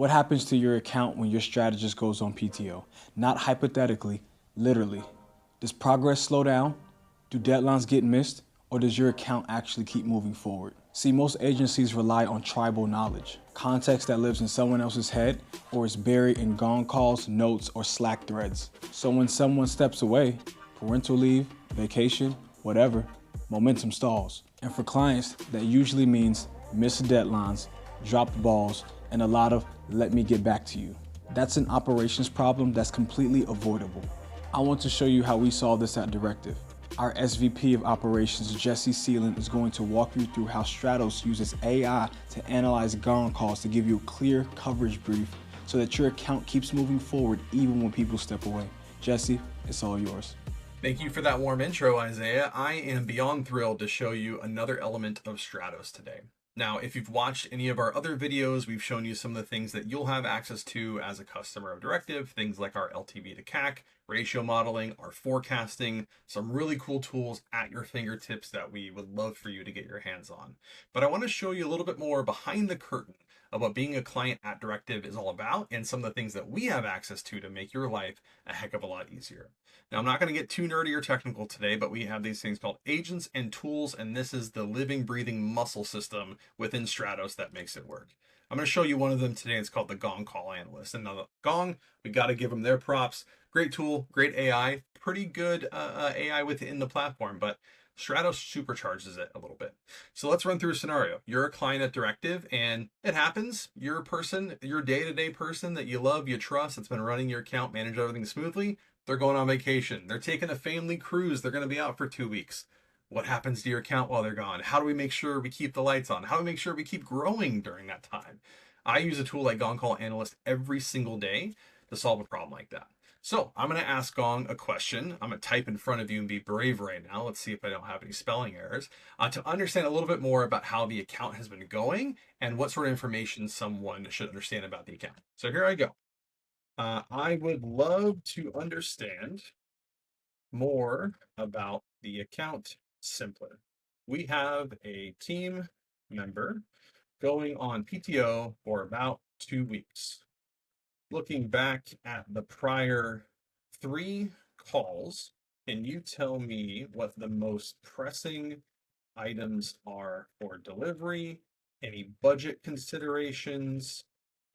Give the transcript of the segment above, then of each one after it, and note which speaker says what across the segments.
Speaker 1: What happens to your account when your strategist goes on PTO? Not hypothetically, literally. Does progress slow down? Do deadlines get missed? Or does your account actually keep moving forward? See, most agencies rely on tribal knowledge, context that lives in someone else's head or is buried in Gong calls, notes, or Slack threads. So when someone steps away, parental leave, vacation, whatever, momentum stalls. And for clients, that usually means missed deadlines, dropped balls, and a lot of let me get back to you. That's an operations problem that's completely avoidable. I want to show you how we solve this at Directive. Our SVP of Operations, Jesse Seelan, is going to walk you through how Stratos uses AI to analyze Gong calls to give you a clear coverage brief so that your account keeps moving forward even when people step away. Jesse, it's all yours.
Speaker 2: Thank you for that warm intro, Isaiah. I am beyond thrilled to show you another element of Stratos today. Now, if you've watched any of our other videos, we've shown you some of the things that you'll have access to as a customer of Directive, things like our LTV to CAC, ratio modeling, our forecasting, some really cool tools at your fingertips that we would love for you to get your hands on. But I want to show you a little bit more behind the curtain of what being a client at Directive is all about and some of the things that we have access to make your life a heck of a lot easier. Now, I'm not going to get too nerdy or technical today, but we have these things called agents and tools, and this is the living, breathing muscle system within Stratos that makes it work. I'm going to show you one of them today. It's called the Gong Call Analyst. And now the Gong, we got to give them their props. Great tool, great AI, pretty good AI within the platform, but Stratos supercharges it a little bit. So let's run through a scenario. You're a client at Directive, and it happens. You're a person, your day-to-day person that you love, you trust, that's been running your account, manage everything smoothly. They're going on vacation. They're taking a family cruise. They're going to be out for 2 weeks. What happens to your account while they're gone? How do we make sure we keep the lights on? How do we make sure we keep growing during that time? I use a tool like Gong Call Analyst every single day to solve a problem like that. So I'm going to ask Gong a question. I'm going to type in front of you and be brave right now. Let's see if I don't have any spelling errors to understand a little bit more about how the account has been going and what sort of information someone should understand about the account. So here I go. I would love to understand more about the account simpler. We have a team member going on PTO for about 2 weeks. Looking back at the prior 3 calls, can you tell me what the most pressing items are for delivery, any budget considerations,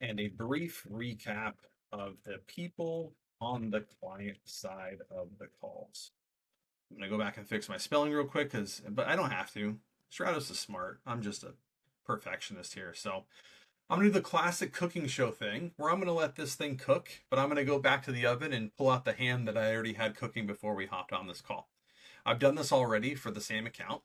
Speaker 2: and a brief recap of the people on the client side of the calls? I'm gonna go back and fix my spelling real quick but I don't have to. Stratos is smart. I'm just a perfectionist here. So I'm gonna do the classic cooking show thing where I'm gonna let this thing cook, but I'm gonna go back to the oven and pull out the ham that I already had cooking before we hopped on this call. I've done this already for the same account,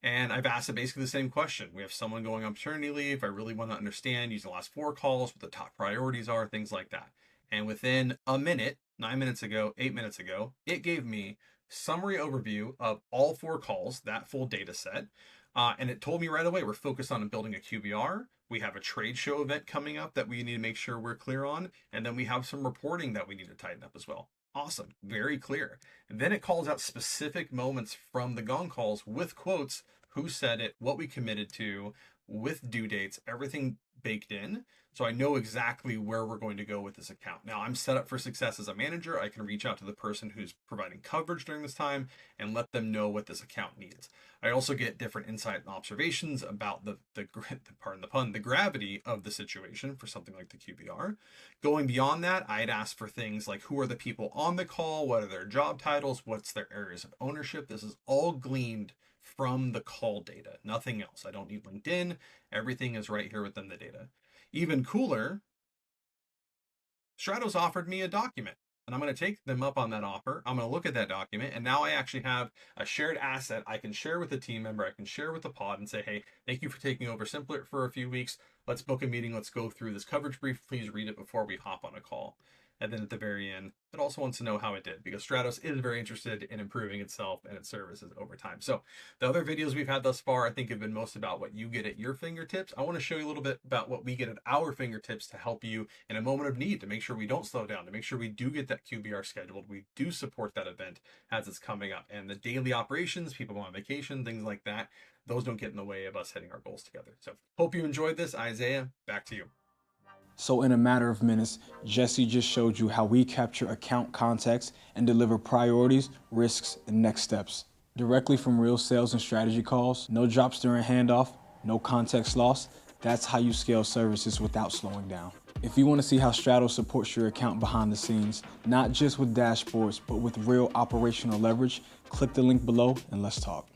Speaker 2: and I've asked it basically the same question. We have someone going on paternity leave. I really want to understand, use the last 4 calls, what the top priorities are, things like that. And within a minute, 9 minutes ago, 8 minutes ago, it gave me summary overview of all 4 calls, that full data set. And it told me right away, we're focused on building a QBR. We have a trade show event coming up that we need to make sure we're clear on. And then we have some reporting that we need to tighten up as well. Awesome. Very clear. And then it calls out specific moments from the Gong calls with quotes, who said it, what we committed to, with due dates, everything baked in. So I know exactly where we're going to go with this account. Now I'm set up for success as a manager. I can reach out to the person who's providing coverage during this time and let them know what this account needs. I also get different insight and observations about pardon the pun, the gravity of the situation for something like the QBR. Going beyond that, I'd ask for things like who are the people on the call, what are their job titles, what's their areas of ownership. This is all gleaned from the call data, nothing else. I don't need LinkedIn. Everything is right here within the data. Even cooler, Stratos offered me a document, and I'm going to take them up on that offer. I'm going to look at that document, and now I actually have a shared asset I can share with the team member. I can share with the pod and say, hey, thank you for taking over Simpler for a few weeks. Let's book a meeting. Let's go through this coverage brief. Please read it before we hop on a call. And then at the very end, it also wants to know how it did, because Stratos is very interested in improving itself and its services over time. So the other videos we've had thus far, I think, have been most about what you get at your fingertips. I want to show you a little bit about what we get at our fingertips to help you in a moment of need, to make sure we don't slow down, to make sure we do get that QBR scheduled. We do support that event as it's coming up. And the daily operations, people on vacation, things like that, those don't get in the way of us hitting our goals together. So hope you enjoyed this. Isaiah, back to you.
Speaker 1: So in a matter of minutes, Jesse just showed you how we capture account context and deliver priorities, risks, and next steps. Directly from real sales and strategy calls, no drops during handoff, no context loss. That's how you scale services without slowing down. If you want to see how Stratos supports your account behind the scenes, not just with dashboards, but with real operational leverage, click the link below and let's talk.